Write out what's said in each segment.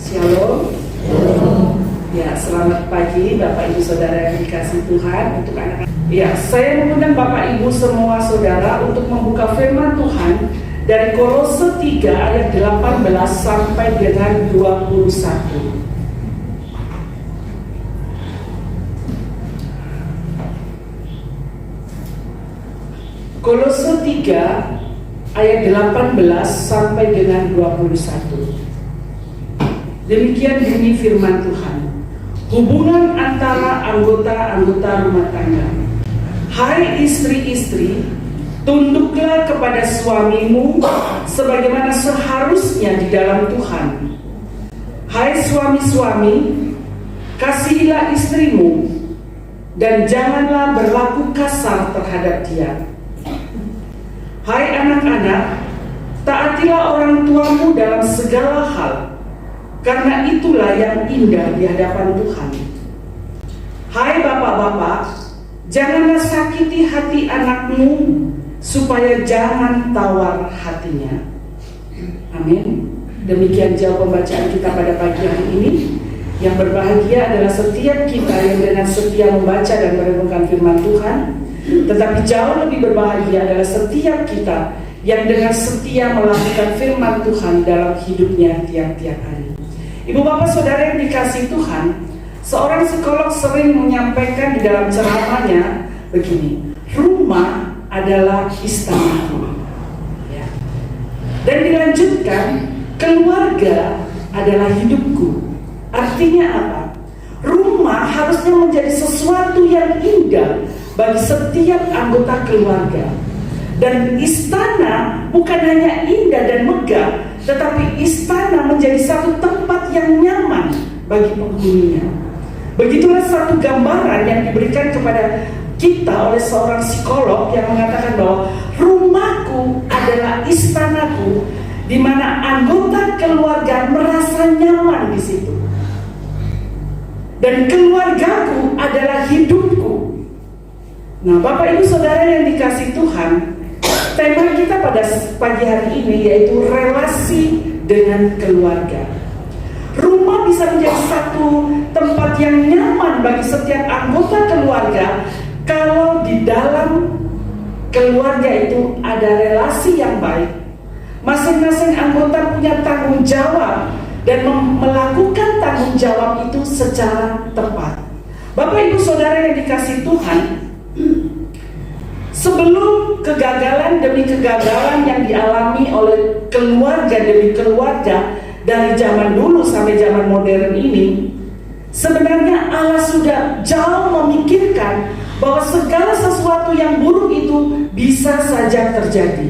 Shalom. Ya, selamat pagi Bapak Ibu Saudara yang dikasihi Tuhan. Untuk anak-anak, ya, saya mengundang Bapak Ibu semua saudara untuk membuka firman Tuhan dari Kolose 3 ayat 18 sampai dengan 21. Kolose 3 ayat 18 sampai dengan 21. Demikian bunyi firman Tuhan. Hubungan antara anggota-anggota rumah tangga. Hai istri-istri, tunduklah kepada suamimu sebagaimana seharusnya di dalam Tuhan. Hai suami-suami, kasihilah istrimu dan janganlah berlaku kasar terhadap dia. Hai anak-anak, taatilah orang tuamu dalam segala hal, karena itulah yang indah di hadapan Tuhan. Hai bapak-bapak, janganlah sakiti hati anakmu, supaya jangan tawar hatinya. Amin. Demikian jauh pembacaan kita pada pagi hari ini. Yang berbahagia adalah setiap kita yang dengan setia membaca dan merenungkan firman Tuhan. Tetapi jauh lebih berbahagia adalah setiap kita yang dengan setia melakukan firman Tuhan dalam hidupnya tiap-tiap hari. Ibu bapak saudara yang dikasihi Tuhan, seorang psikolog sering menyampaikan di dalam ceramahnya begini, rumah adalah istanaku. Ya. Dan dilanjutkan, keluarga adalah hidupku. Artinya apa? Rumah harusnya menjadi sesuatu yang indah bagi setiap anggota keluarga. Dan istana bukan hanya indah dan megah, tetapi istana menjadi satu tempat yang nyaman bagi penghuninya. Begitulah satu gambaran yang diberikan kepada kita oleh seorang psikolog yang mengatakan bahwa rumahku adalah istanaku, di mana anggota keluarga merasa nyaman di situ. Dan keluargaku adalah hidupku. Nah, Bapak Ibu Saudara yang dikasihi Tuhan, tema kita pada pagi hari ini yaitu relasi dengan keluarga. Rumah bisa menjadi satu tempat yang nyaman bagi setiap anggota keluarga kalau di dalam keluarga itu ada relasi yang baik. Masing-masing anggota punya tanggung jawab dan melakukan tanggung jawab itu secara tepat. Bapak Ibu Saudara yang dikasihi Tuhan, sebelum kegagalan demi kegagalan yang dialami oleh keluarga demi keluarga dari zaman dulu sampai zaman modern ini, sebenarnya Allah sudah jauh memikirkan bahwa segala sesuatu yang buruk itu bisa saja terjadi.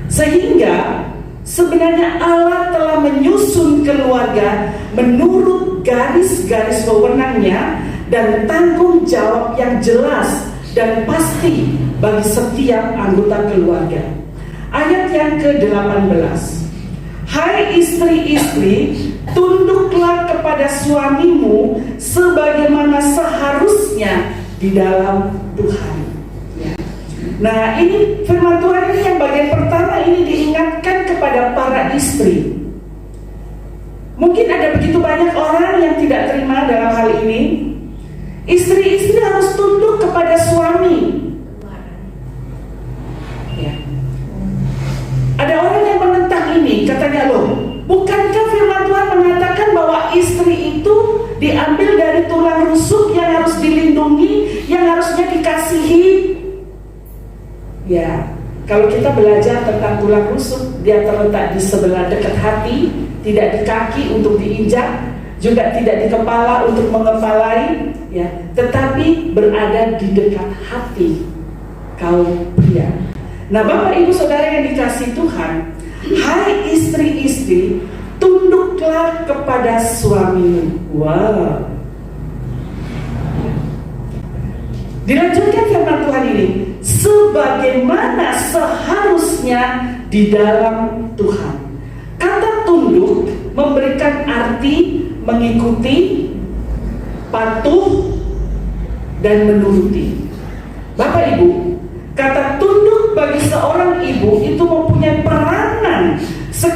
Sehingga sebenarnya Allah telah menyusun keluarga menurut garis-garis wewenangnya dan tanggung jawab yang jelas dan pasti bagi setiap anggota keluarga. Ayat yang ke-18. Hai istri-istri, tunduklah kepada suamimu sebagaimana seharusnya di dalam Tuhan. Ya. Nah, ini firman Tuhan ini yang bagian pertama ini diingatkan kepada para istri. Mungkin ada begitu banyak orang yang tidak terima dalam hal ini. Istri-istri harus tunduk kepada suami. Ya. Ada orang yang menentang ini, katanya, loh, bukankah firman Tuhan mengatakan bahwa istri itu diambil dari tulang rusuk yang harus dilindungi, yang harusnya dikasihi? Ya, kalau kita belajar tentang tulang rusuk, dia terletak di sebelah dekat hati, tidak di kaki untuk diinjak, juga tidak di kepala untuk mengepalai, ya, tetapi berada di dekat hati kaum pria. Nah, Bapak Ibu Saudara yang dikasihi Tuhan, hai istri-istri, tunduklah kepada suamimu. Wow. Dilanjutkan firman Tuhan ini, sebagaimana seharusnya di dalam Tuhan. Kata tunduk memberikan arti mengikuti, patuh, dan menuruti. Bapak Ibu, kata tunduk bagi seorang ibu itu mempunyai peranan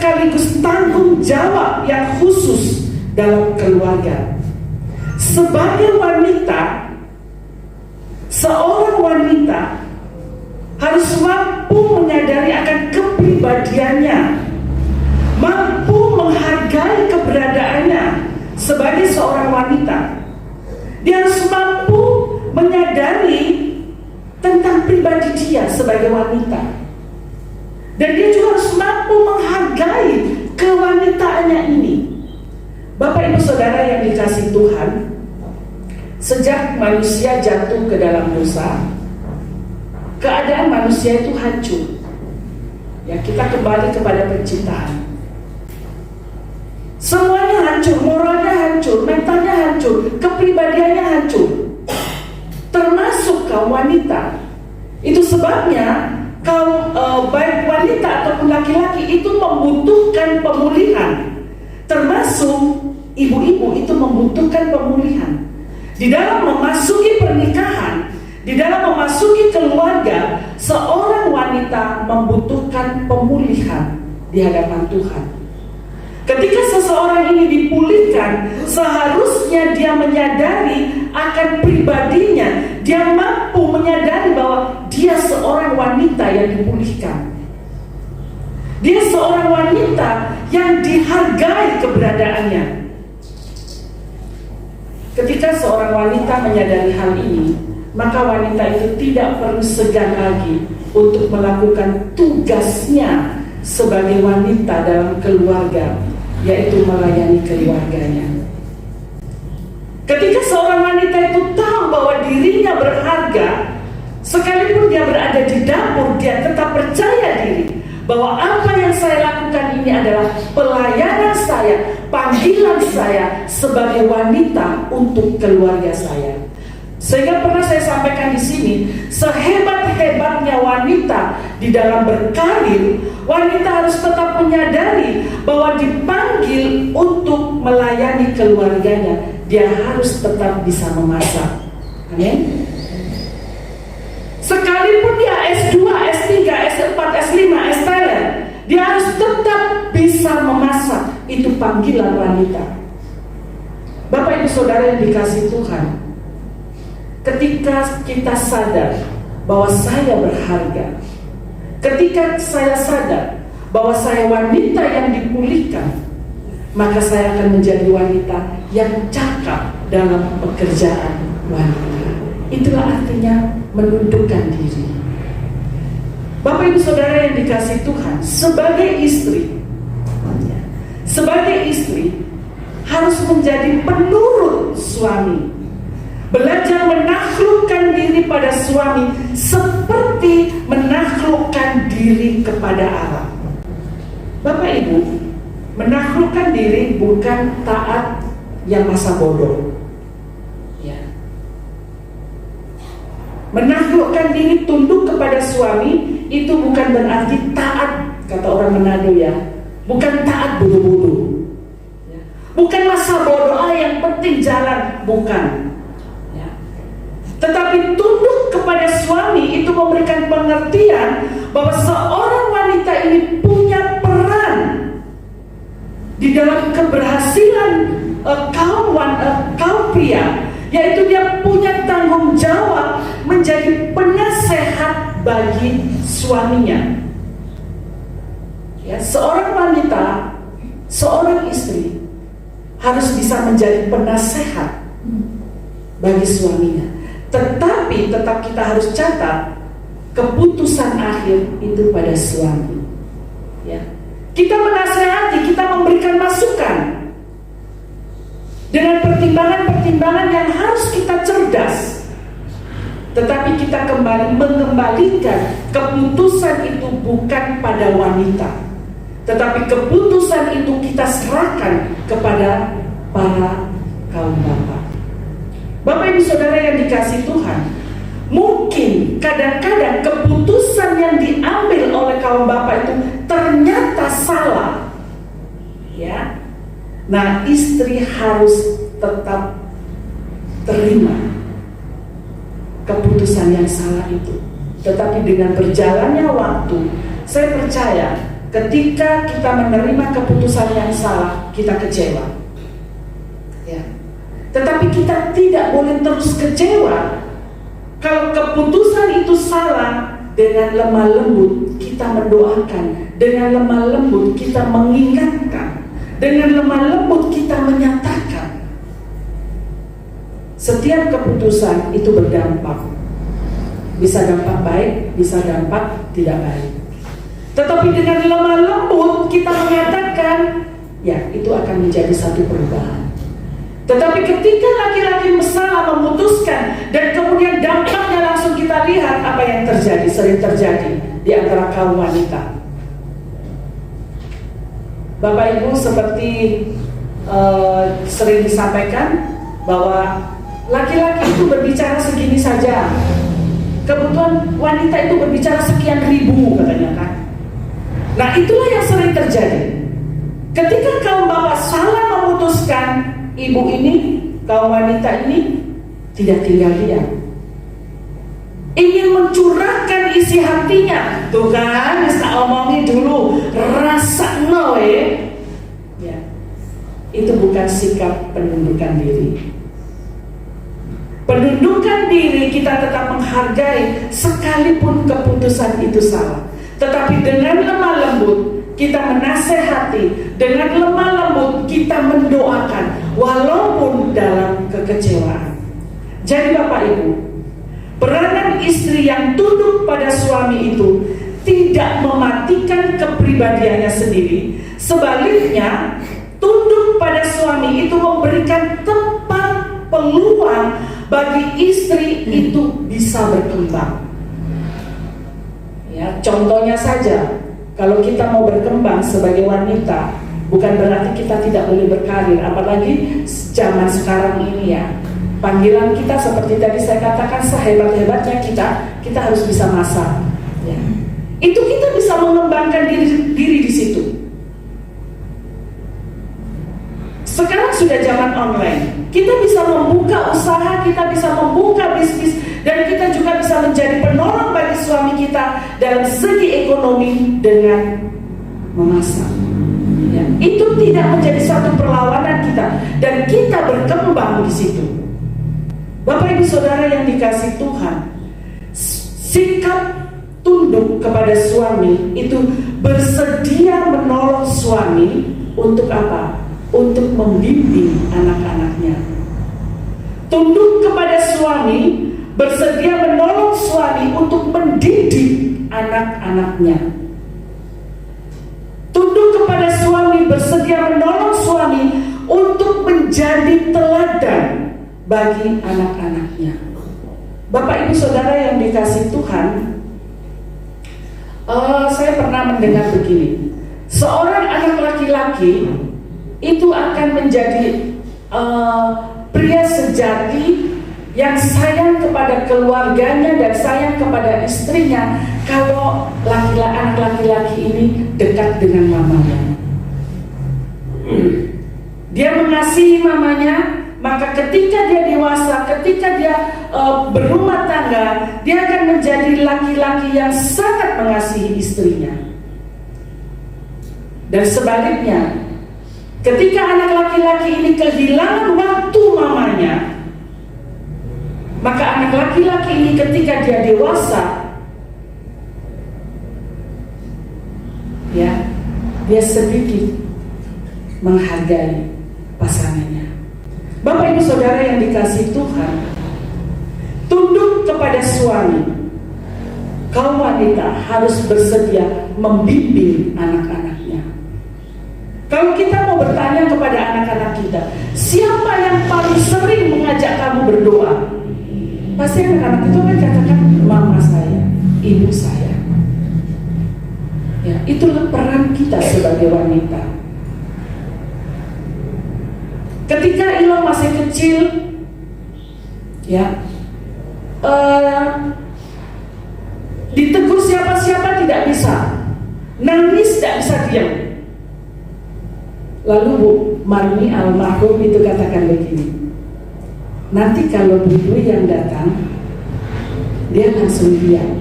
sekaligus tanggung jawab yang khusus dalam keluarga. Sebagai wanita, seorang wanita harus mampu menyadari akan kepribadiannya, mampu menghargai keberadaannya sebagai seorang wanita. Dia harus mampu menyadari tentang pribadi dia sebagai wanita. Dan dia juga harus mampu menghargai kewanitaannya ini. Bapak Ibu Saudara yang dikasihi Tuhan, sejak manusia jatuh ke dalam dosa, keadaan manusia itu hancur. Ya, kita kembali kepada penciptaan. Semuanya hancur, moralnya hancur, mentalnya hancur, kepribadiannya hancur. Termasuk kaum wanita. Itu sebabnya kaum baik wanita ataupun laki-laki itu membutuhkan pemulihan. Termasuk ibu-ibu itu membutuhkan pemulihan. Di dalam memasuki pernikahan, di dalam memasuki keluarga, seorang wanita membutuhkan pemulihan di hadapan Tuhan. Ketika seseorang ini dipulihkan, seharusnya dia menyadari akan pribadinya. Dia mampu menyadari bahwa dia seorang wanita yang dipulihkan. Dia seorang wanita yang dihargai keberadaannya. Ketika seorang wanita menyadari hal ini, maka wanita itu tidak perlu segan lagi untuk melakukan tugasnya sebagai wanita dalam keluarga, yaitu melayani keluarganya. Ketika seorang wanita itu tahu bahwa dirinya berharga, sekalipun dia berada di dapur, dia tetap percaya diri bahwa apa yang saya lakukan ini adalah pelayanan saya, panggilan saya sebagai wanita untuk keluarga saya. Sehingga pernah saya sampaikan di sini, sehebat-hebatnya wanita di dalam berkarir, wanita harus tetap menyadari bahwa dipanggil untuk melayani keluarganya. Dia harus tetap bisa memasak. Amin. Sekalipun dia S2, S3, S4, S5, S talent, dia harus tetap bisa memasak. Itu panggilan wanita. Bapak Ibu Saudara yang dikasihi Tuhan, ketika kita sadar bahwa saya berharga, ketika saya sadar bahwa saya wanita yang dipulihkan, maka saya akan menjadi wanita yang cakap dalam pekerjaan wanita. Itulah artinya menundukkan diri. Bapak Ibu Saudara yang dikasihi Tuhan, sebagai istri harus menjadi penurut suami. Belajar menaklukkan diri pada suami seperti menaklukkan diri kepada Allah. Bapak Ibu, menaklukkan diri bukan taat yang masa bodoh. Ya. Menaklukkan diri tunduk kepada suami itu bukan berarti taat, kata orang Manado ya. Bukan taat bodoh-bodoh. Ya. Bukan masa bodoh, yang penting jalan, bukan. Tetapi tunduk kepada suami itu memberikan pengertian bahwa seorang wanita ini punya peran di dalam keberhasilan kaum pria, yaitu dia punya tanggung jawab menjadi penasehat bagi suaminya. Ya, seorang wanita, seorang istri harus bisa menjadi penasehat bagi suaminya. Tetapi tetap kita harus catat, keputusan akhir itu pada suami. Ya. Kita menasehati, kita memberikan masukan dengan pertimbangan-pertimbangan yang harus kita cerdas. Tetapi kita kembali mengembalikan keputusan itu bukan pada wanita, tetapi keputusan itu kita serahkan kepada para kaum bapak. Bapak Ibu Saudara yang dikasihi Tuhan, mungkin kadang-kadang keputusan yang diambil oleh kaum bapak itu ternyata salah. Ya. Nah, istri harus tetap terima keputusan yang salah itu. Tetapi dengan berjalannya waktu, saya percaya ketika kita menerima keputusan yang salah, kita kecewa. Ya. Tetapi kita tidak boleh terus kecewa. Kalau keputusan itu salah, dengan lemah lembut kita mendoakan, dengan lemah lembut kita mengingatkan, dengan lemah lembut kita menyatakan. Setiap keputusan itu berdampak. Bisa dampak baik, bisa dampak tidak baik. Tetapi dengan lemah lembut kita menyatakan, ya itu akan menjadi satu perubahan. Tetapi ketika laki-laki salah memutuskan dan kemudian dampaknya langsung kita lihat apa yang terjadi, sering terjadi di antara kaum wanita. Bapak Ibu seperti sering disampaikan bahwa laki-laki itu berbicara segini saja, kebutuhan wanita itu berbicara sekian ribu katanya kan. Nah itulah yang sering terjadi. Ketika kaum bapak salah memutuskan, ibu ini, kaum wanita ini tidak tinggal diam, ingin mencurahkan isi hatinya. Tuh kan, bisa omongin dulu, rasa noe. Ya, itu bukan sikap penundukan diri. Penundukan diri kita tetap menghargai sekalipun keputusan itu salah. Tetapi dengan lemah lembut kita menasehati, dengan lemah lembut kita mendoakan walaupun dalam kekecewaan. Jadi Bapak Ibu, peranan istri yang tunduk pada suami itu tidak mematikan kepribadiannya sendiri. Sebaliknya, tunduk pada suami itu memberikan tempat peluang bagi istri itu bisa berkembang. Ya, contohnya saja, kalau kita mau berkembang sebagai wanita, bukan berarti kita tidak boleh berkarir, apalagi zaman sekarang ini ya. Panggilan kita seperti tadi saya katakan, sehebat-hebatnya kita harus bisa masak. Ya. Itu kita bisa mengembangkan diri di situ. Sekarang sudah zaman online, kita bisa membuka usaha, kita bisa membuka bisnis, dan kita juga bisa menjadi penolong bagi suami kita dalam segi ekonomi dengan memasak. Ya, itu tidak menjadi satu perlawanan kita, dan kita berkembang di situ. Bapak Ibu Saudara yang dikasihi Tuhan, sikap tunduk kepada suami itu bersedia menolong suami untuk apa? Untuk membimbing anak-anaknya. Tunduk kepada suami bersedia menolong suami untuk mendidik anak-anaknya. Tunduk kepada suami bersedia menolong suami untuk menjadi teladan bagi anak-anaknya. Bapak Ibu Saudara yang dikasihi Tuhan, saya pernah mendengar begini, seorang anak laki-laki itu akan menjadi pria sejati yang sayang kepada keluarganya dan sayang kepada istrinya kalau anak laki-laki ini dekat dengan mamanya. Dia mengasihi mamanya, maka ketika dia dewasa, ketika dia berumah tangga, dia akan menjadi laki-laki yang sangat mengasihi istrinya. Dan sebaliknya, ketika anak laki-laki ini kehilangan waktu mamanya, maka anak laki-laki ini ketika dia dewasa, ya, dia sedikit menghargai pasangannya. Bapak Ibu Saudara yang dikasihi Tuhan, tunduk kepada suami. Kaum wanita harus bersedia membimbing anak-anaknya. Kalau kita mau bertanya kepada anak-anak kita, siapa yang paling sering mengajak kamu berdoa? Pasti anak-anak itu akan katakan mama saya, ibu saya. Ya, itulah peran kita sebagai wanita. Ketika Ilham masih kecil, ya, ditegur siapa-siapa tidak bisa, nangis tidak bisa diam. Lalu Bu Marni almarhum itu katakan begini, nanti kalau Bu yang datang, dia langsung diam.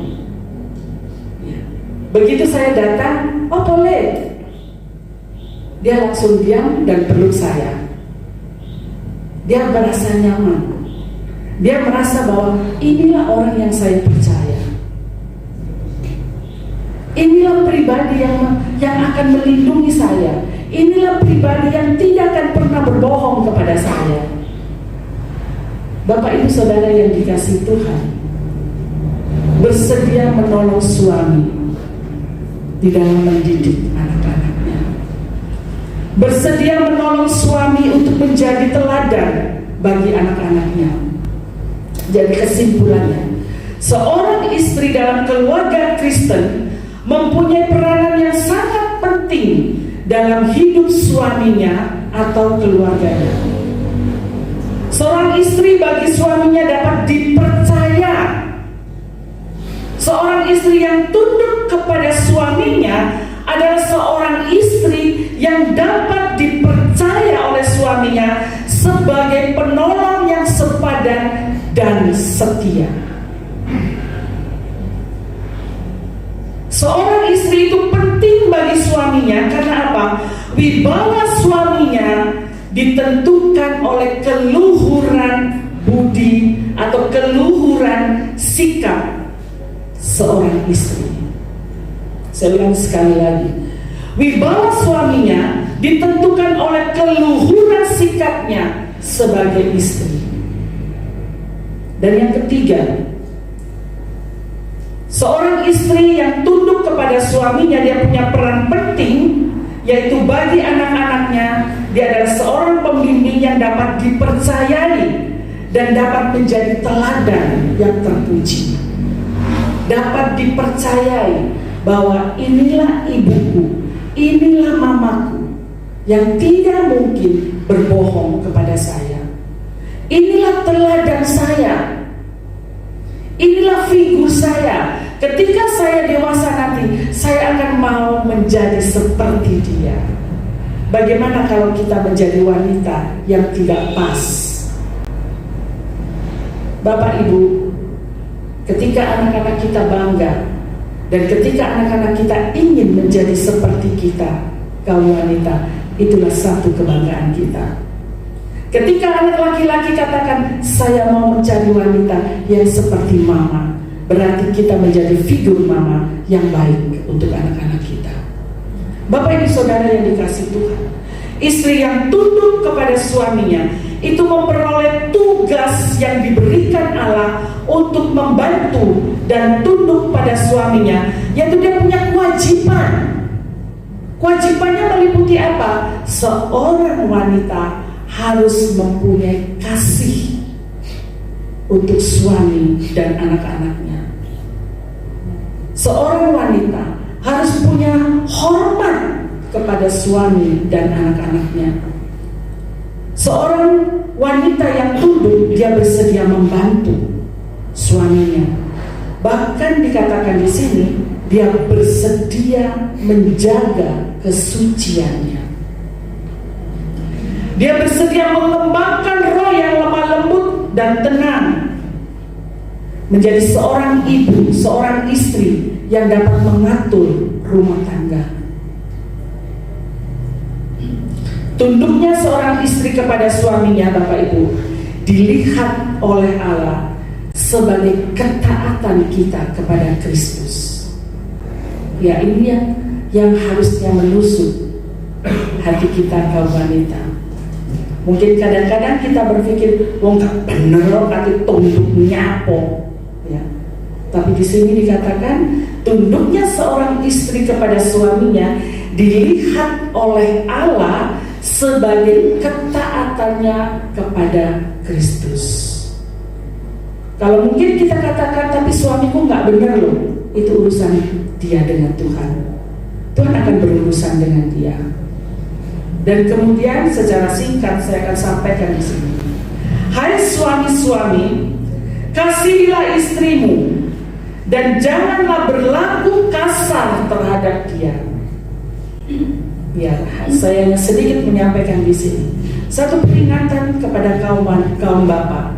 Ya. Begitu saya datang, oh boleh. Dia langsung diam dan peluk saya. Dia merasa nyaman. Dia merasa bahwa inilah orang yang saya percaya. Inilah pribadi yang akan melindungi saya. Inilah pribadi yang tidak akan pernah berbohong kepada saya. Bapak Ibu Saudara yang dikasihi Tuhan, bersedia menolong suami di dalam mendidik anak-anaknya. Bersedia menolong suami untuk menjadi teladan bagi anak-anaknya. Jadi kesimpulannya, seorang istri dalam keluarga Kristen mempunyai peranan yang sangat penting dalam hidup suaminya atau keluarganya. Seorang istri bagi suaminya dapat dipercaya. Seorang istri yang tunduk kepada suaminya adalah seorang istri yang dapat dipercaya oleh suaminya sebagai penolong yang sepadan dan setia. Seorang istri itu penting bagi suaminya karena apa? Wibawa suaminya ditentukan oleh keluhuran budi atau keluhuran sikap seorang istri. Saya ulang sekali lagi. Wibawa suaminya ditentukan oleh keluhuran sikapnya sebagai istri. Dan yang ketiga, seorang istri yang tunduk kepada suaminya, dia punya peran penting, yaitu bagi anak-anaknya. Dia adalah seorang pembimbing yang dapat dipercayai dan dapat menjadi teladan yang terpuji. Dapat dipercayai bahwa inilah ibuku, inilah mamaku yang tidak mungkin berbohong kepada saya. Inilah teladan saya. Inilah figur saya. Ketika saya dewasa nanti, saya akan mau menjadi seperti dia. Bagaimana kalau kita menjadi wanita yang tidak pas? Bapak Ibu, ketika anak-anak kita bangga dan ketika anak-anak kita ingin menjadi seperti kita, kaum wanita, itulah satu kebanggaan kita. Ketika anak laki-laki katakan, saya mau mencari wanita yang seperti mama, berarti kita menjadi figur mama yang baik untuk anak-anak kita. Bapak Ibu Saudara yang dikasihi Tuhan, istri yang tunduk kepada suaminya itu memperoleh tugas yang diberikan Allah untuk membantu dan tunduk pada suaminya, yaitu dia punya kewajiban. Kewajibannya meliputi apa? Seorang wanita harus mempunyai kasih untuk suami dan anak-anaknya. Seorang wanita harus punya hormat kepada suami dan anak-anaknya. Seorang wanita yang tunduk, dia bersedia membantu suaminya. Bahkan dikatakan di sini, dia bersedia menjaga kesuciannya. Dia bersedia mengembangkan roh yang lemah lembut dan tenang, menjadi seorang ibu, seorang istri yang dapat mengatur rumah tangga. Tunduknya seorang istri kepada suaminya, Bapak Ibu, dilihat oleh Allah sebagai ketaatan kita kepada Kristus. Ya, ini yang harusnya menusuk hati kita kaum wanita. Mungkin kadang-kadang kita berpikir, wong gak bener loh kata tunduknya apa, ya. Tapi di sini dikatakan tunduknya seorang istri kepada suaminya dilihat oleh Allah sebagai ketaatannya kepada Kristus. Kalau mungkin kita katakan, tapi suamiku nggak benar loh, itu urusan dia dengan Tuhan. Tuhan akan berurusan dengan dia. Dan kemudian secara singkat saya akan sampaikan di sini. Hai suami-suami, kasihilah istrimu dan janganlah berlaku kasar terhadap dia. Ya, saya sedikit menyampaikan di sini. Satu peringatan kepada kaum bapak.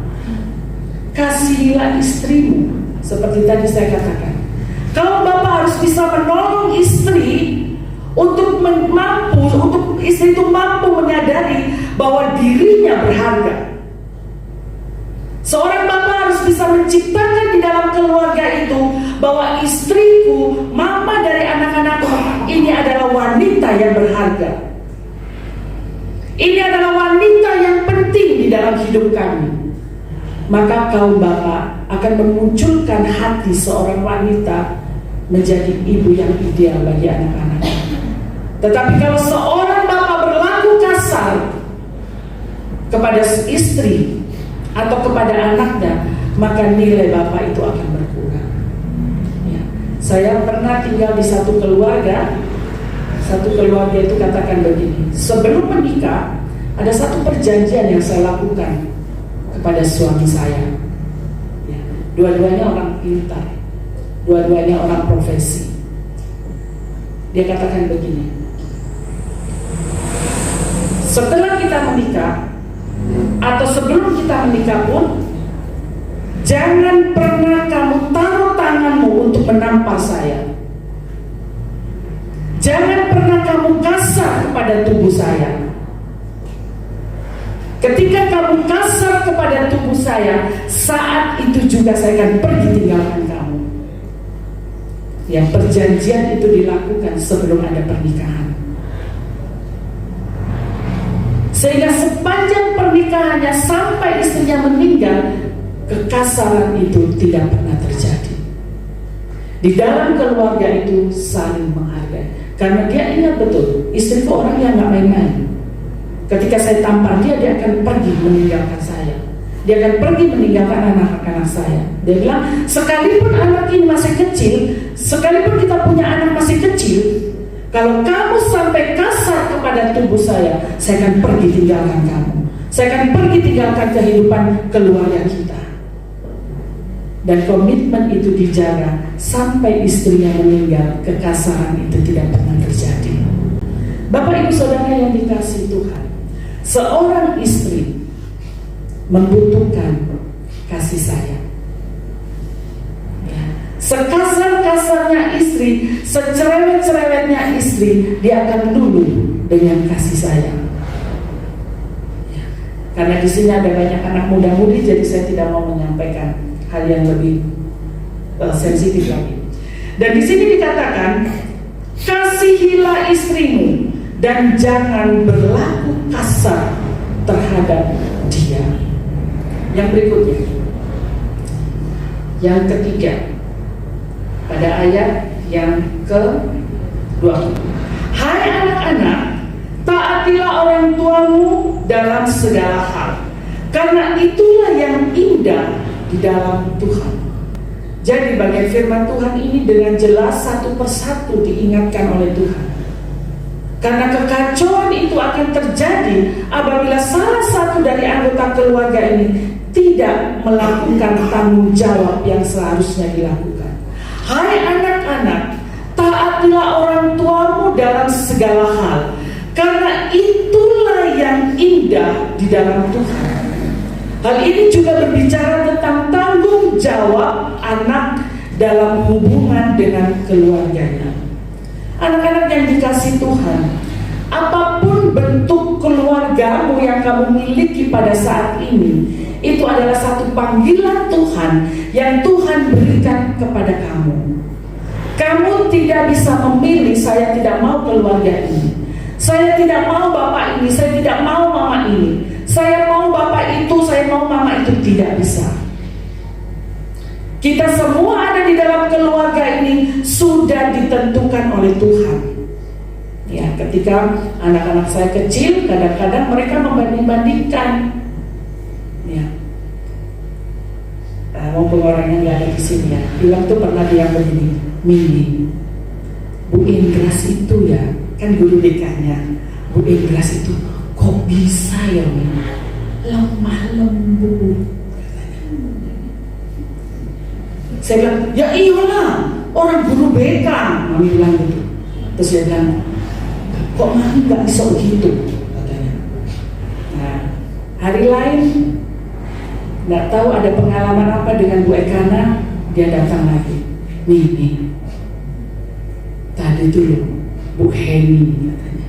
Kasihilah istrimu, seperti tadi saya katakan. Kaum bapak harus bisa menolong istri untuk istri itu mampu menyadari bahwa dirinya berharga. Seorang bapak harus bisa menciptakan di dalam keluarga itu bahwa istriku, mama dari anak-anakku, ini adalah wanita yang berharga. Ini adalah wanita yang penting di dalam hidup kami. Maka kaum bapak akan memunculkan hati seorang wanita menjadi ibu yang ideal bagi anak-anak. Tetapi kalau seorang bapak berlaku kasar kepada istri atau kepada anaknya, maka nilai bapak itu akan berkurang. Ya. Saya pernah tinggal di satu keluarga itu katakan begini, sebelum menikah ada satu perjanjian yang saya lakukan kepada suami saya. Ya. Dua-duanya orang pintar, dua-duanya orang profesi. Dia katakan begini, setelah kita menikah atau sebelum kita menikah pun, jangan pernah kamu taruh tanganmu untuk menampar saya. Jangan pernah kamu kasar kepada tubuh saya. Ketika kamu kasar kepada tubuh saya, saat itu juga saya akan pergi tinggalkan kamu. Yang perjanjian itu dilakukan sebelum ada pernikahan. Sehingga sepanjang pernikahannya sampai istrinya meninggal, kekasaran itu tidak pernah terjadi. Di dalam keluarga itu saling menghargai. Karena dia ingat betul, istriku orang yang gak main-main. Ketika saya tampar dia akan pergi meninggalkan saya. Dia akan pergi meninggalkan anak-anak saya. Dia bilang, sekalipun anak ini masih kecil, sekalipun kita punya anak masih kecil, kalau kamu sampai kasar kepada tubuh saya akan pergi tinggalkan kamu. Saya akan pergi tinggalkan kehidupan keluarga kita. Dan komitmen itu dijaga sampai istrinya meninggal, kekasaran itu tidak pernah terjadi. Bapak ibu saudara yang dikasihi Tuhan, seorang istri membutuhkan kasih sayang. Sekasar-kasarnya istri, secerewet-cerewetnya istri, dia akan luluh dengan kasih sayang. Karena di sini ada banyak anak muda-mudi, jadi saya tidak mau menyampaikan hal yang lebih sensitif lagi. Dan di sini dikatakan, kasihilah istrimu dan jangan berlaku kasar terhadap dia. Yang berikutnya, yang ketiga, pada ayat yang ke-20, hai anak-anak, taatilah orang tuamu dalam segala hal, karena itulah yang indah di dalam Tuhan. Jadi bagian firman Tuhan ini dengan jelas satu persatu diingatkan oleh Tuhan. Karena kekacauan itu akan terjadi apabila salah satu dari anggota keluarga ini tidak melakukan tanggung jawab yang seharusnya dilakukan. Hai anak-anak, taatilah orang tuamu dalam segala hal, karena itulah yang indah di dalam Tuhan. Hal ini juga berbicara tentang tanggung jawab anak dalam hubungan dengan keluarganya. Anak-anak yang dikasihi Tuhan, apapun bentuk keluargamu yang kamu miliki pada saat ini, itu adalah satu panggilan Tuhan yang Tuhan berikan kepada kamu. Kamu tidak bisa memilih, saya tidak mau keluarga ini, saya tidak mau bapak ini, saya tidak mau mama ini, saya mau bapak itu, saya mau mama itu. Tidak bisa. Kita semua ada di dalam keluarga ini sudah ditentukan oleh Tuhan. Ya, ketika anak-anak saya kecil, kadang-kadang mereka membanding-bandingkan. Ya, mumpung orangnya nggak ada di sini ya, bilang tuh pernah dia begini, Mimi, Bu Indras itu ya, kan guru BK-nya, Bu Indras itu kok bisa ya Mimi, lemah lembut. Saya bilang, ya iyalah, orang guru BK, Mami bilang gitu. Terus dia bilang, kok Mami nggak bisa begitu, katanya. Nah, hari lain nggak tahu ada pengalaman apa dengan Bu Ekana, dia datang lagi, Mimi, tadi itu loh, Bu Heni katanya.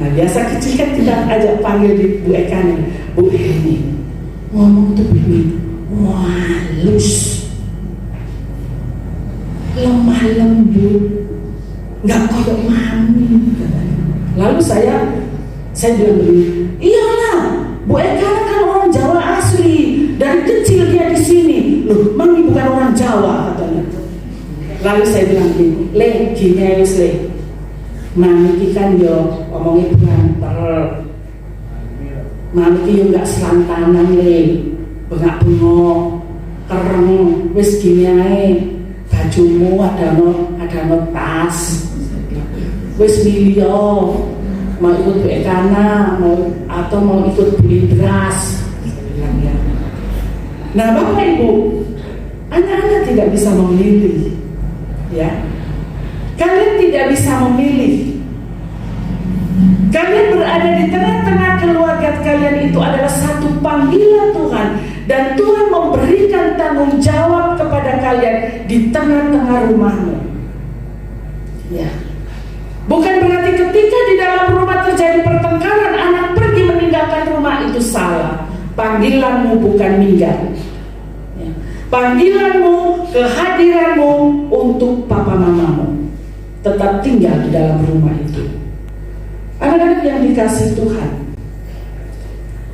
Nah biasa kecil kan kita ajak panggil di Bu Eka nih, Bu Heni. Ngomong tuh begini, halus, lemah lembut, nggak kayak mami katanya. Lalu saya bilang begini, iyalah, Bu Eka kan orang Jawa asli, dari kecil dia di sini. Loh, mami bukan orang Jawa katanya. Lalu saya bilang begini, Le, gini aja Le, mami kan yo ngomongin banter, mami yo nggak selantanan Le, bengak-bengok, kereng, wis gini aja, bajumu ada no tas, wis milio, mau ikut Bu Ekana, mau ikut beli beras. Nah Bapak Ibu, anak-anak tidak bisa memilih, ya. Kalian tidak bisa memilih. Kalian berada di tengah-tengah keluarga kalian itu adalah satu panggilan Tuhan, dan Tuhan memberikan tanggung jawab kepada kalian di tengah-tengah rumahmu. Ya. Bukan berarti ketika di dalam rumah terjadi pertengkaran, anak pergi meninggalkan rumah itu salah. Panggilanmu bukan minggat. Ya. Panggilanmu, kehadiranmu untuk papa mamamu. Tetap tinggal di dalam rumah itu. Anak-anak yang dikasih Tuhan,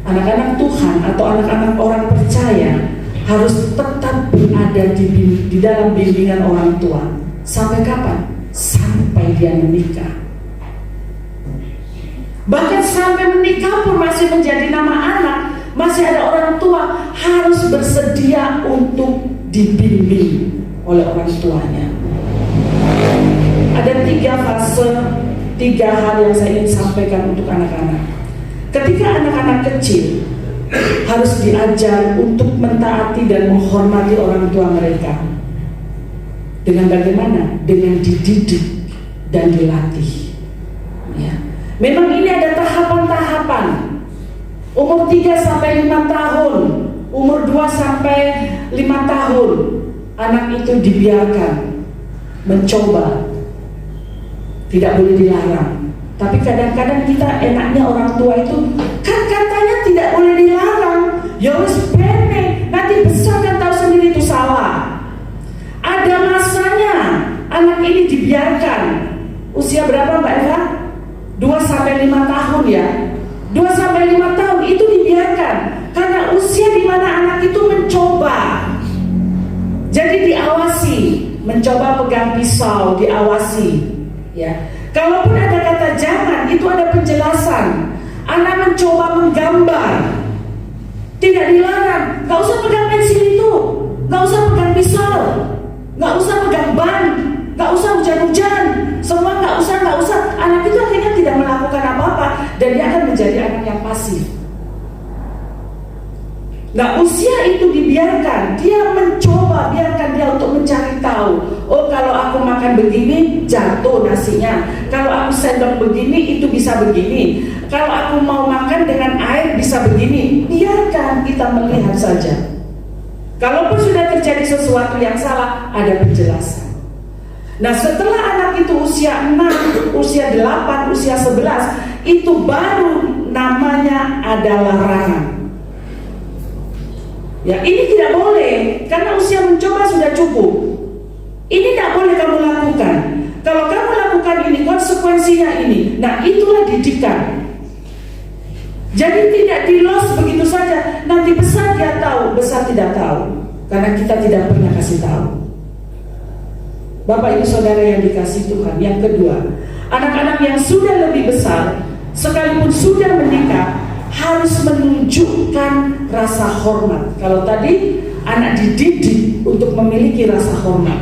anak-anak Tuhan atau anak-anak orang percaya harus tetap berada di dalam bimbingan orang tua. Sampai kapan? Sampai dia menikah. Bahkan sampai menikah pun masih menjadi nama anak, masih ada orang tua harus bersedia untuk dibimbing oleh orang tuanya. Ada 3 fase, 3 hal yang saya ingin sampaikan untuk anak-anak. Ketika anak-anak kecil harus diajar untuk mentaati dan menghormati orang tua mereka. Dengan bagaimana? Dengan dididik dan dilatih. Ya. Memang ini ada tahapan-tahapan. Umur 3 sampai 5 tahun, umur 2 sampai 5 tahun, anak itu dibiarkan mencoba. Tidak boleh dilarang. Tapi kadang-kadang kita enaknya orang tua itu kan katanya tidak boleh dilarang. Ya wis bene, nanti besar kan tahu sendiri itu salah. Ada masanya anak ini dibiarkan. Usia berapa Mbak Eva? 2 sampai 5 tahun ya. 2 sampai 5 tahun itu dibiarkan karena usia di mana anak itu mencoba. Jadi diawasi, mencoba pegang pisau, diawasi. Ya, kalaupun ada kata jangan, itu ada penjelasan. Anak mencoba menggambar, tidak dilarang. Gak usah pegang pensil itu, gak usah pegang pisau, gak usah pegang ban, gak usah hujan-hujan, semua gak usah. Anak itu akhirnya tidak melakukan apa-apa dan dia akan menjadi anak yang pasif. Nah usia itu dibiarkan, dia mencoba, biarkan dia untuk mencari tahu. Oh kalau aku makan begini jatuh nasinya, kalau aku sendok begini itu bisa begini, kalau aku mau makan dengan air bisa begini. Biarkan kita melihat saja. Kalaupun sudah terjadi sesuatu yang salah, ada penjelasan. Nah setelah anak itu usia 6, usia 8, usia 11, itu baru namanya ada larangan. Ya, ini tidak boleh karena usia mencoba sudah cukup. Ini tidak boleh kamu lakukan. Kalau kamu lakukan ini, konsekuensinya ini. Nah, itulah didikan. Jadi tidak di-loss begitu saja. Nanti besar dia tahu, besar tidak tahu. Karena kita tidak pernah kasih tahu. Bapak Ibu Saudara yang dikasih Tuhan. Yang kedua, anak-anak yang sudah lebih besar, sekalipun sudah menikah, harus menunjukkan rasa hormat. Kalau tadi anak dididik untuk memiliki rasa hormat,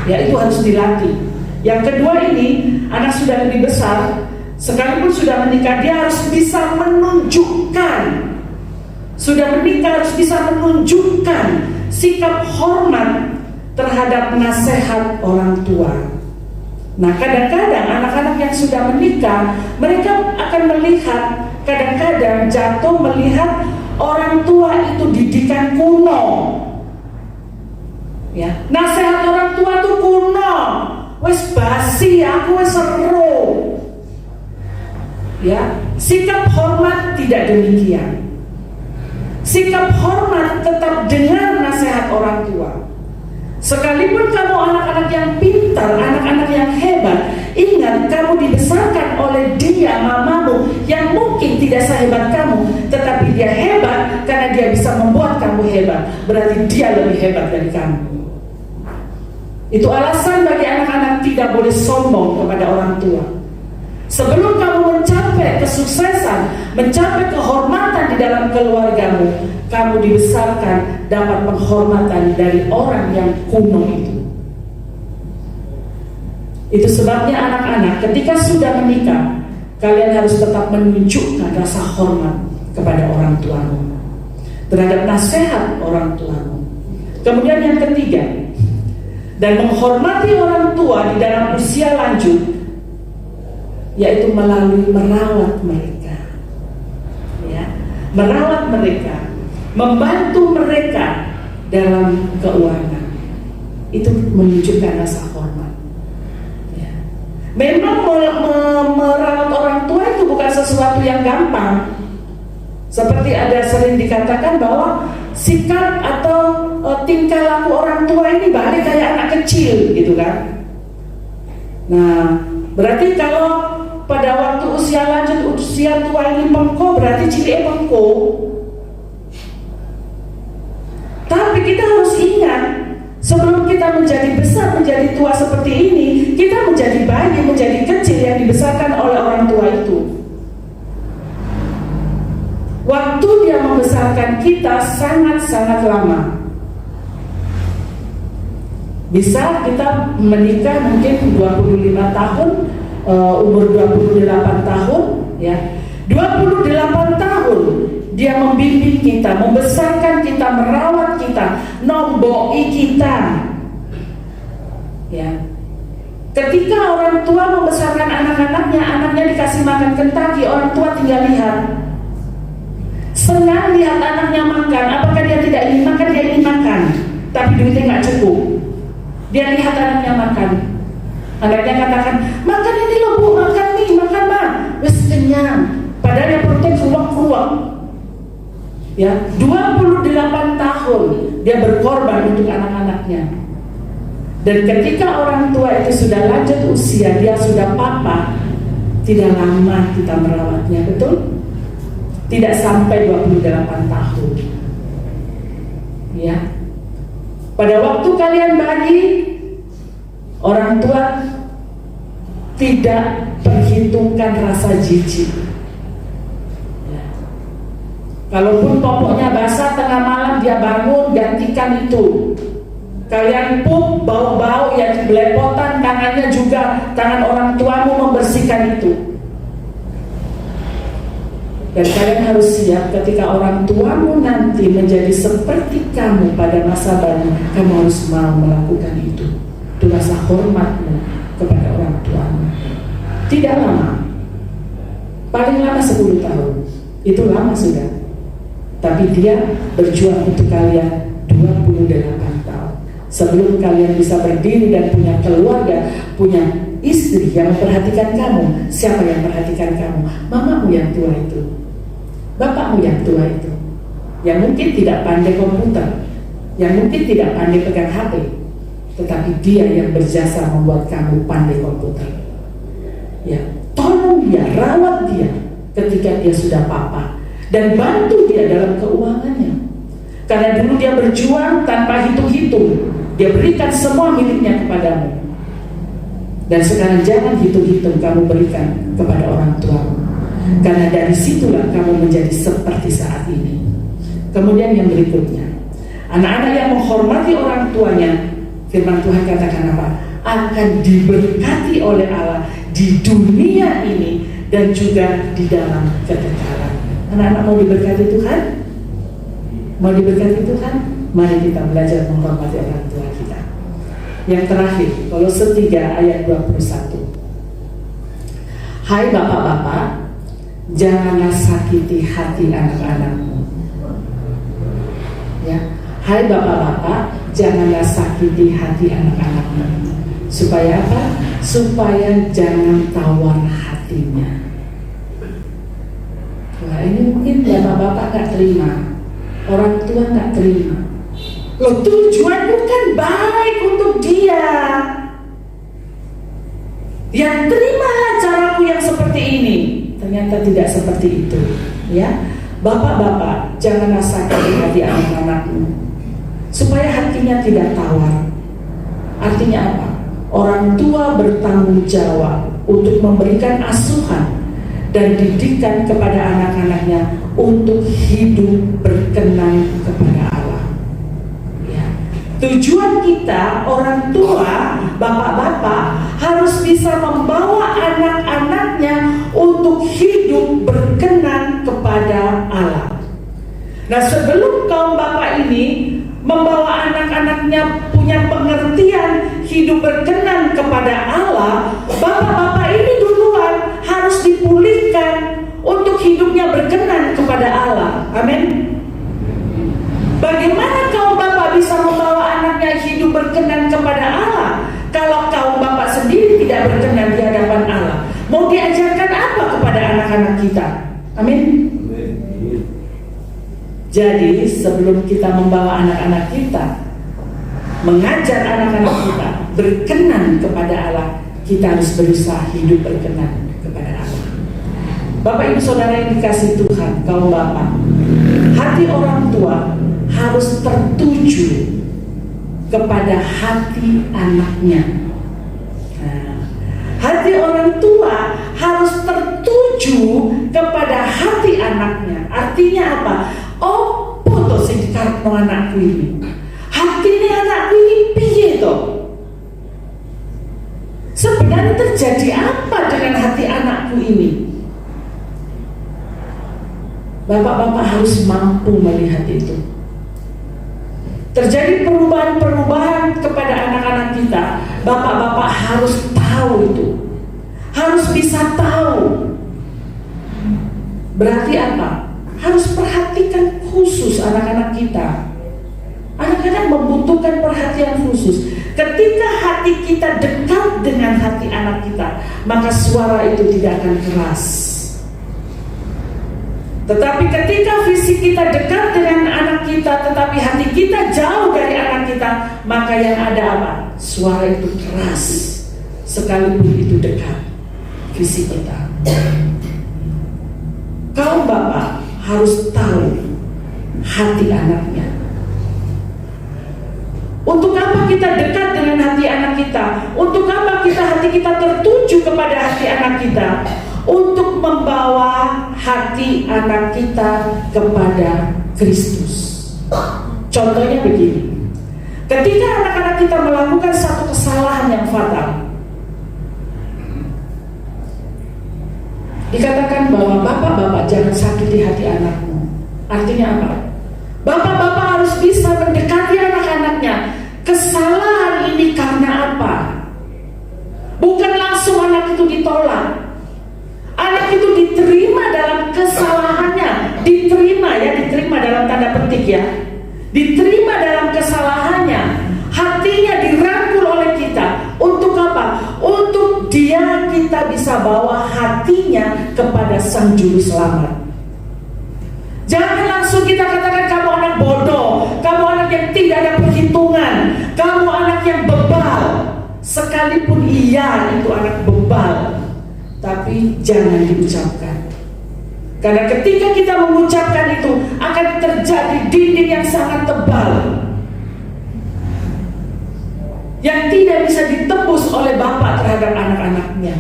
ya itu harus dilatih. Yang kedua ini, anak sudah lebih besar, sekalipun sudah menikah, dia harus bisa menunjukkan. Sudah menikah harus bisa menunjukkan sikap hormat terhadap nasihat orang tua. Nah kadang-kadang anak-anak yang sudah menikah, mereka akan melihat, kadang-kadang jatuh melihat orang tua itu didikan kuno. Ya, nasihat orang tua itu kuno. wes basi, aku wes seru. Ya, sikap hormat tidak demikian. Sikap hormat tetap dengar nasihat orang tua. Sekalipun kamu anak-anak yang pintar, anak-anak yang hebat, ingat kamu dibesarkan oleh dia, mamamu, yang mungkin tidak sehebat kamu, tetapi dia hebat karena dia bisa membuat kamu hebat. Berarti dia lebih hebat dari kamu. Itu alasan bagi anak-anak tidak boleh sombong kepada orang tua. Sebelum kamu mencapai kesuksesan, mencapai kehormatan di dalam keluargamu, kamu dibesarkan dapat penghormatan dari orang yang kuno itu. Itu sebabnya anak-anak ketika sudah menikah, kalian harus tetap menunjukkan rasa hormat kepada orang tuamu, terhadap nasihat orang tuamu. Kemudian yang ketiga, dan menghormati orang tua di dalam usia lanjut, yaitu melalui merawat mereka, ya, merawat mereka, membantu mereka dalam keuangan. Itu menunjukkan rasa hormat. Ya. Memang merawat orang tua itu bukan sesuatu yang gampang. Seperti ada sering dikatakan bahwa sikap atau tingkah laku orang tua ini balik kayak anak kecil, gitu kan? Nah, berarti kalau pada waktu usia lanjut, usia tua ini pengko, berarti cilik pengko. Tapi kita harus ingat, sebelum kita menjadi besar, menjadi tua seperti ini, kita menjadi bayi, menjadi kecil yang dibesarkan oleh orang tua itu. Waktu dia membesarkan kita sangat-sangat lama. Bisa kita menikah mungkin 25 tahun, umur 28 tahun, ya. 28 tahun dia membimbing kita, membesarkan kita, merawat kita, nomboi kita. Ya. Ketika orang tua membesarkan anak-anaknya, anaknya dikasih makan Kentucky, orang tua tinggal lihat. Senang lihat anaknya makan, apakah dia tidak ingin makan? Dia ingin makan, tapi duitnya nggak cukup. Dia lihat anaknya makan. Anaknya katakan, makan ini loh bu, makan nih, makan mah, wes kenyang. Padahal yang perutnya keluar-keluar. Ya, 28 tahun dia berkorban untuk anak-anaknya. Dan ketika orang tua itu sudah lanjut usia, dia sudah papa, tidak lama kita merawatnya, betul? Tidak sampai 28 tahun. Ya. Pada waktu kalian bayi, orang tua tidak perhitungkan rasa jijik. Ya. Kalaupun popoknya basah tengah malam, dia bangun, gantikan itu. Kalian pup, bau-bau yang belepotan, tangannya juga, tangan orang tuamu membersihkan itu. Dan kalian harus siap ketika orang tuamu nanti menjadi seperti kamu pada masa bayi, kamu harus mau melakukan itu. Itu rasa hormatmu kepada orang tuamu. Tidak lama, paling lama 10 tahun, itu lama sudah. Tapi dia berjuang untuk kalian 28 tahun. Sebelum kalian bisa berdiri dan punya keluarga, punya istri yang memperhatikan kamu. Siapa yang memperhatikan kamu? Mamamu yang tua itu, bapakmu yang tua itu, yang mungkin tidak pandai komputer, yang mungkin tidak pandai pegang HP, tetapi dia yang berjasa membuat kamu pandai komputer. Ya, tolong dia, rawat dia ketika dia sudah papa, dan bantu dia dalam keuangannya. Karena dulu dia berjuang tanpa hitung-hitung, dia berikan semua miliknya kepadamu. Dan sekarang jangan hitung-hitung kamu berikan kepada orang tuamu. Karena dari situlah kamu menjadi seperti saat ini. Kemudian yang berikutnya, anak-anak yang menghormati orang tuanya, firman Tuhan katakan apa? Akan diberkati oleh Allah di dunia ini dan juga di dalam kekekalan. Anak-anak mau diberkati Tuhan? Mau diberkati Tuhan? Mari kita belajar menghormati orang tua kita. Yang terakhir, Kolose 3 ayat 21. Hai bapak-bapak, janganlah sakiti hati anak-anakmu. Ya, hai bapak-bapak, janganlah sakiti hati anak-anakmu. Supaya apa? Supaya jangan tawar hatinya. Wah, ini mungkin bapak-bapak gak terima, orang tua gak terima. Loh, tujuanmu kan baik untuk dia. Yang terimalah caraku yang seperti ini. Ternyata tidak seperti itu, ya. Bapak-bapak, jangan rasakan hati anak-anakmu supaya hatinya tidak tawar. Artinya apa? Orang tua bertanggung jawab untuk memberikan asuhan dan didikan kepada anak-anaknya untuk hidup berkenan kepada Allah. Ya. Tujuan kita, orang tua, bapak-bapak, harus bisa membawa anak-anaknya untuk hidup berkenan kepada Allah. Nah, sebelum kaum bapak ini membawa anak-anaknya punya pengertian hidup berkenan kepada Allah, bapak-bapak ini duluan harus dipulihkan untuk hidupnya berkenan kepada Allah. Amin. Bagaimana kaum bapak bisa membawa anaknya hidup berkenan kepada Allah kalau kaum bapak sendiri tidak berkenan di hadapan Allah? Mau diajarkan apa kepada anak-anak kita? Amin. Jadi sebelum kita membawa anak-anak kita, mengajar anak-anak kita berkenan kepada Allah, kita harus berusaha hidup berkenan kepada Allah. Bapak ibu saudara yang dikasih Tuhan, kaum bapak, hati orang tua harus tertuju kepada hati anaknya. Nah, hati orang tua harus tertuju kepada hati anaknya. Artinya apa? Oh, foto sing dikarepno anakku ini. Hatine anakku ini piye to? Sebenarnya terjadi apa dengan hati anakku ini? Bapak-bapak harus mampu melihat itu. Terjadi perubahan-perubahan kepada anak-anak kita, bapak-bapak harus tahu itu. Harus bisa tahu. Berarti apa? Harus perhatikan khusus anak-anak kita. Anak-anak membutuhkan perhatian khusus. Ketika hati kita dekat dengan hati anak kita, maka suara itu tidak akan keras. Tetapi ketika fisik kita dekat dengan anak kita, tetapi hati kita jauh dari anak kita, maka yang ada apa? Suara itu keras, sekalipun itu dekat fisik kita. Kaum bapak harus tahu hati anaknya. Untuk apa kita dekat dengan hati anak kita? Untuk apa hati kita tertuju kepada hati anak kita? Untuk membawa hati anak kita kepada Kristus. Contohnya begini. Ketika anak-anak kita melakukan satu kesalahan yang fatal, dikatakan bahwa bapak-bapak jangan sakiti hati anakmu. Artinya apa? Bapak-bapak harus bisa mendekati anak-anaknya. Kesalahan ini karena apa? Bukan langsung anak itu ditolak. Anak itu diterima dalam kesalahannya. Diterima dalam tanda petik ya. Diterima dalam kesalahannya. Hatinya dirangkul oleh kita. Untuk apa? Untuk kita bisa bawa hatinya kepada Sang Juru Selamat. Jangan langsung kita katakan kamu anak bodoh, kamu anak yang tidak ada perhitungan, kamu anak yang bebal. Sekalipun iya itu anak bebal, tapi jangan diucapkan. Karena ketika kita mengucapkan itu akan terjadi dinding yang sangat tebal yang tidak bisa ditembus oleh bapak terhadap anak-anaknya.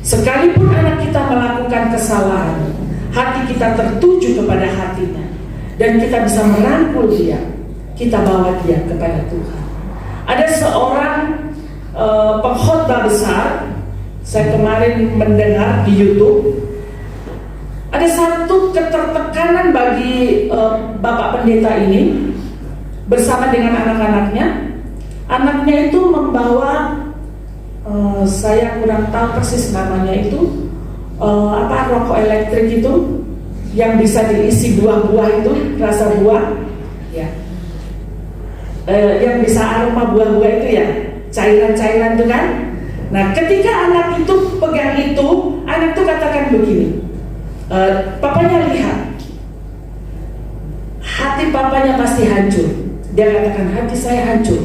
Sekalipun anak kita melakukan kesalahan, hati kita tertuju kepada hatinya dan kita bisa merangkul dia, kita bawa dia kepada Tuhan. Ada seorang pengkhotbah besar, saya kemarin mendengar di YouTube, ada satu ketertekanan bagi bapak pendeta ini bersama dengan anak-anaknya. Anaknya itu membawa saya kurang tahu persis namanya itu rokok elektrik itu yang bisa diisi buah-buah itu, rasa buah ya. yang bisa aroma buah-buah itu ya, cairan-cairan itu kan. Nah, ketika anak itu pegang itu, anak itu katakan begini, papanya lihat, hati papanya pasti hancur. Dia katakan, hati saya hancur.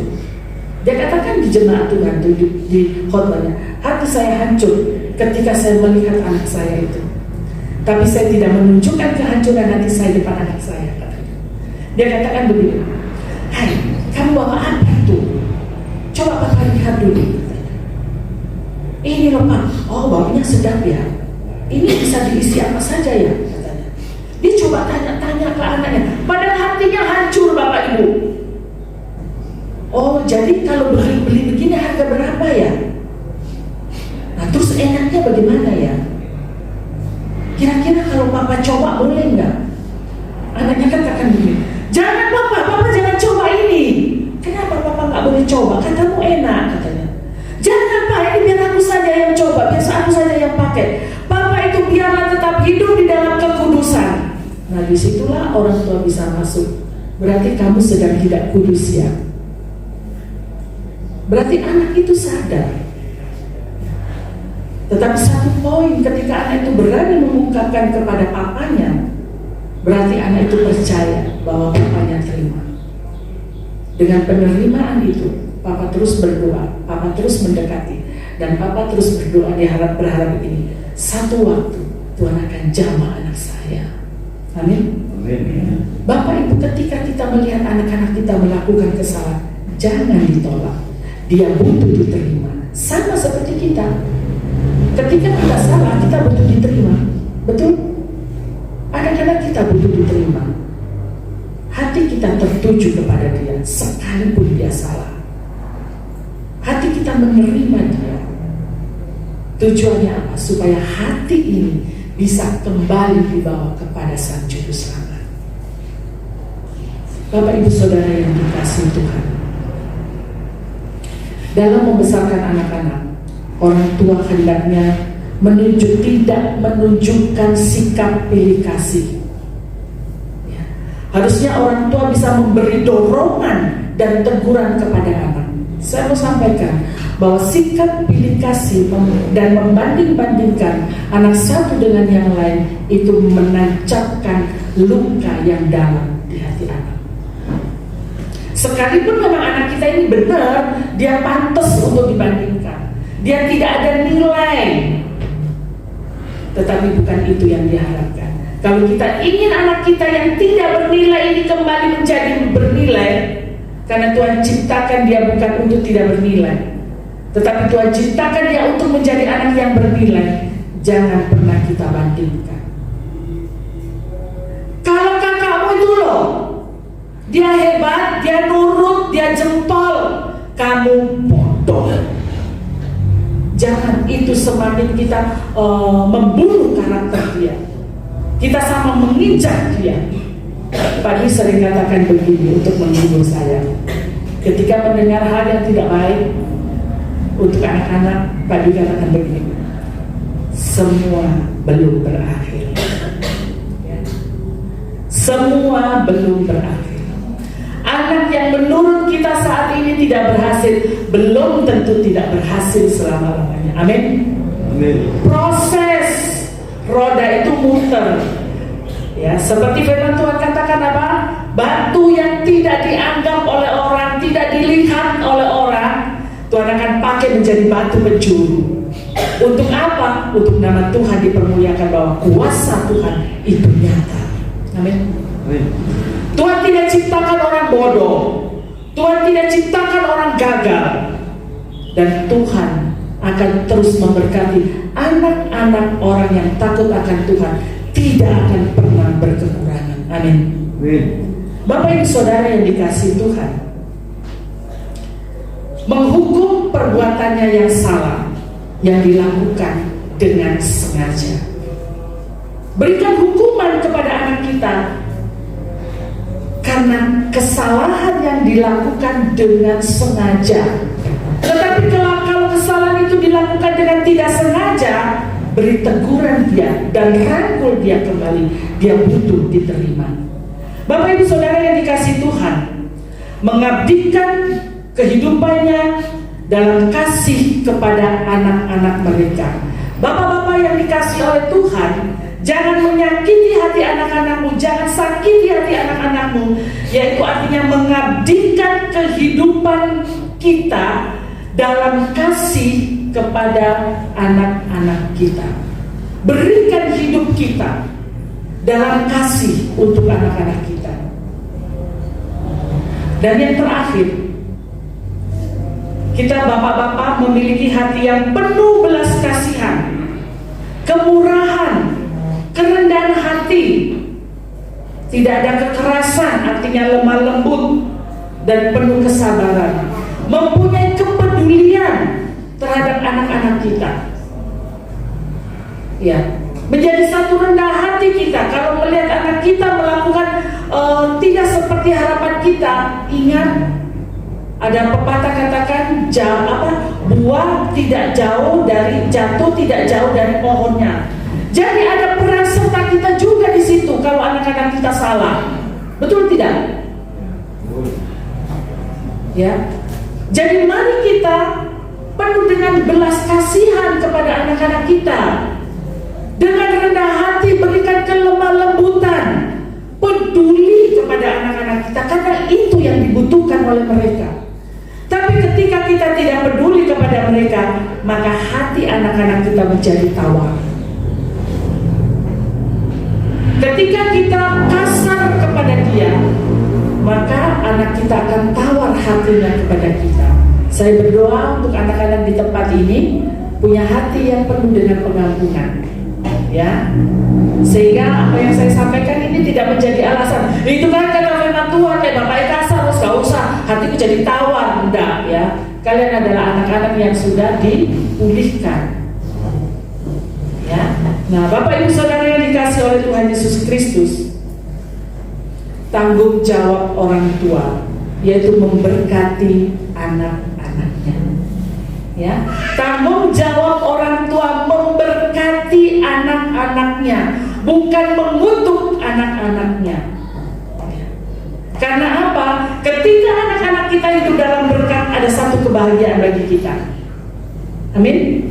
Dia katakan di jemaat Tuhan, di khotbahnya, hati saya hancur ketika saya melihat anak saya itu. Tapi saya tidak menunjukkan kehancuran hati saya depan anak saya, katanya. Dia katakan begini, hai, kamu bawa apa itu? Coba papa lihat dulu. Ini loh pak, oh baunya sedap ya. Ini bisa diisi apa saja ya, katanya. Dia coba tanya-tanya ke anaknya, padahal hatinya hancur bapak ibu. Oh jadi kalau beli begini harga berapa ya? Nah terus enaknya bagaimana ya? Kira-kira kalau papa coba boleh nggak? Anaknya katakan begini, jangan papa jangan coba ini. Kenapa papa nggak boleh coba? Katamu enak, katanya. Jangan pak, ini biar aku saja yang coba, biar aku saja yang pakai. Papa itu biarlah tetap hidup di dalam kekudusan. Nah disitulah orang tua bisa masuk. Berarti kamu sedang tidak kudus ya. Berarti anak itu sadar. Tetapi satu poin, ketika anak itu berani mengungkapkan kepada papanya, berarti anak itu percaya bahwa papanya terima. Dengan penerimaan itu, papa terus berdoa, papa terus mendekati, dan papa terus berdoa. Dia berharap ini, satu waktu Tuhan akan jamah anak saya. Amin. Amin. Bapak Ibu, ketika kita melihat anak-anak kita melakukan kesalahan, jangan ditolak. Dia butuh diterima. Sama seperti kita. Ketika kita salah, kita butuh diterima. Betul? Anak-anak kita butuh diterima. Hati kita tertuju kepada dia sekalipun dia salah. Hati kita menerima dia. Tujuannya apa? Supaya hati ini bisa kembali dibawa kepada Sang Juru Selamat. Bapak Ibu Saudara yang dikasihi Tuhan, dalam membesarkan anak-anak, orang tua hendaknya tidak menunjukkan sikap pilih kasih. Ya. Harusnya orang tua bisa memberi dorongan dan teguran kepada anak. Saya mau sampaikan bahwa sikap pilih kasih dan membanding-bandingkan anak satu dengan yang lain itu menancapkan luka yang dalam di hati anak. Sekalipun memang anak kita ini benar, dia pantas untuk dibandingkan, dia tidak ada nilai, tetapi bukan itu yang diharapkan. Kalau kita ingin anak kita yang tidak bernilai ini kembali menjadi bernilai, karena Tuhan ciptakan dia bukan untuk tidak bernilai, tetapi Tuhan ciptakan dia untuk menjadi anak yang bernilai. Jangan pernah kita bandingkan. Kalau kakakmu itu loh, dia hebat, dia nurut, dia jempol, kamu bodoh. Jangan itu semakin kita membunuh karakter dia. Kita sama menginjak dia. Pagi sering katakan begini untuk menghibur saya. Ketika mendengar hal yang tidak baik untuk anak-anak, Pagi katakan begini, semua belum berakhir. Semua belum berakhir. Anak yang menurut kita saat ini tidak berhasil, belum tentu tidak berhasil selama-lamanya. Amin. Proses roda itu muter. Ya, seperti firman Tuhan katakan apa? Batu yang tidak dianggap oleh orang, tidak dilihat oleh orang, Tuhan akan pakai menjadi batu penjuru. Untuk apa? Untuk nama Tuhan dipermuliakan, bahwa kuasa Tuhan itu nyata. Amin. Tuhan tidak ciptakan orang bodoh, Tuhan tidak ciptakan orang gagal, dan Tuhan akan terus memberkati anak-anak orang yang takut akan Tuhan, tidak akan pernah berkekurangan. Amin. Bapak Ibu Saudara yang dikasihi Tuhan, menghukum perbuatannya yang salah yang dilakukan dengan sengaja. Berikan hukuman kepada anak kita karena kesalahan yang dilakukan dengan sengaja. Tetapi kalau kesalahan itu dilakukan dengan tidak sengaja, beri teguran dia dan rangkul dia kembali. Dia butuh diterima. Bapak Ibu Saudara yang dikasihi Tuhan, mengabdikan kehidupannya dalam kasih kepada anak-anak mereka. Bapak-bapak yang dikasihi oleh Tuhan, jangan menyakiti hati anak-anakmu, jangan sakiti hati anak-anakmu, yaitu artinya mengabdikan kehidupan kita dalam kasih kepada anak-anak kita. Berikan hidup kita dalam kasih untuk anak-anak kita. Dan yang terakhir, kita bapak-bapak memiliki hati yang penuh belas kasihan, kemurahan, kerendahan hati, tidak ada kekerasan, artinya lemah lembut dan penuh kesabaran, mempunyai kepedulian terhadap anak-anak kita. Ya, menjadi satu rendah hati kita kalau melihat anak kita melakukan tidak seperti harapan kita. Ingat, ada pepatah katakan buah tidak jauh dari jatuh tidak jauh dari pohonnya. Jadi ada peran serta kita juga di situ kalau anak-anak kita salah. Betul tidak? Ya. Jadi mari kita penuh dengan belas kasihan kepada anak-anak kita. Dengan rendah hati berikan kelemah lembutan, peduli kepada anak-anak kita, karena itu yang dibutuhkan oleh mereka. Tapi ketika kita tidak peduli kepada mereka, maka hati anak-anak kita menjadi tawar. Ketika kita kasar kepada dia, maka anak kita akan tawar hatinya kepada kita. Saya berdoa untuk anak-anak di tempat ini punya hati yang penuh dengan pengampunan, ya, sehingga apa yang saya sampaikan ini tidak menjadi alasan. Itu kan kata firman Tuhan, kayak bapaknya kasar, terus gak usah, hatiku jadi tawar. Enggak, ya. Kalian adalah anak-anak yang sudah dipulihkan. Ya. Nah, Bapak Ibu Saudara yang dikasihi oleh Tuhan Yesus Kristus, tanggung jawab orang tua yaitu memberkati anak-anaknya. Ya, tanggung jawab orang tua memberkati anak-anaknya, bukan mengutuk anak-anaknya. Karena apa? Ketika anak-anak kita hidup dalam berkat, ada satu kebahagiaan bagi kita. Amin.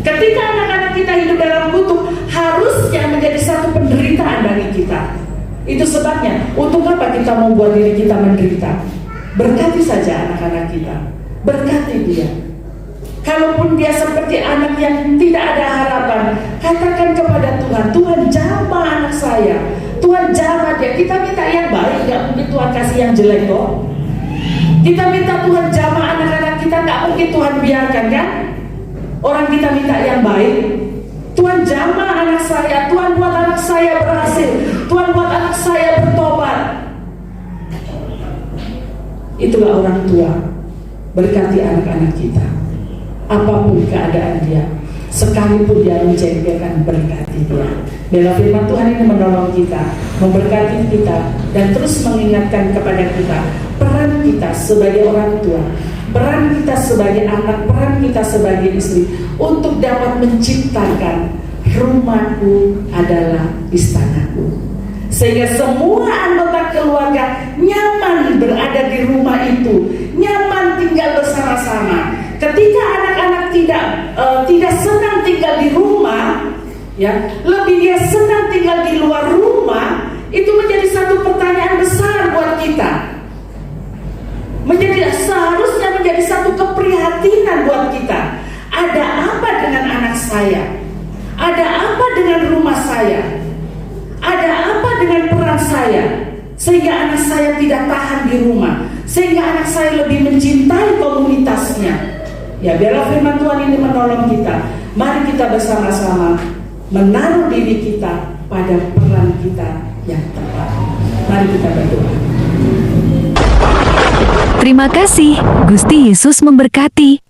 Ketika anak-anak kita hidup dalam kutuk, harusnya menjadi satu penderitaan bagi kita. Itu sebabnya, untuk apa kita membuat diri kita menderita? Berkati saja anak-anak kita, berkati dia. Kalaupun dia seperti anak yang tidak ada harapan, katakan kepada Tuhan, Tuhan jamah anak saya, Tuhan jamah dia. Kita minta yang baik, gak mungkin Tuhan kasih yang jelek kok. Kita minta Tuhan jamah anak-anak kita, gak mungkin Tuhan biarkan, kan? Orang kita minta yang baik, Tuhan jamah anak saya, Tuhan buat anak saya berhasil, Tuhan buat anak saya bertobat. Itulah orang tua, berkati anak-anak kita. Apapun keadaan dia, sekalipun dia menjengkelkan, berkati dia. Dalam firman Tuhan ini menolong kita, memberkati kita, dan terus mengingatkan kepada kita peran kita sebagai orang tua, peran kita sebagai anak, peran kita sebagai istri, untuk dapat menciptakan rumahku adalah istanaku, sehingga semua anggota keluarga nyaman berada di rumah itu, nyaman tinggal bersama-sama. Ketika anak-anak tidak senang tinggal di rumah, ya, lebih dia senang tinggal di luar rumah, itu menjadi satu pertanyaan besar buat kita. Seharusnya menjadi satu keprihatinan buat kita. Ada apa dengan anak saya? Ada apa dengan rumah saya? Ada apa dengan peran saya? Sehingga anak saya tidak tahan di rumah, sehingga anak saya lebih mencintai komunitasnya. Ya, biarlah firman Tuhan ini menolong kita. Mari kita bersama-sama menaruh diri kita pada peran kita yang tepat. Mari kita berdoa. Terima kasih, Gusti Yesus memberkati.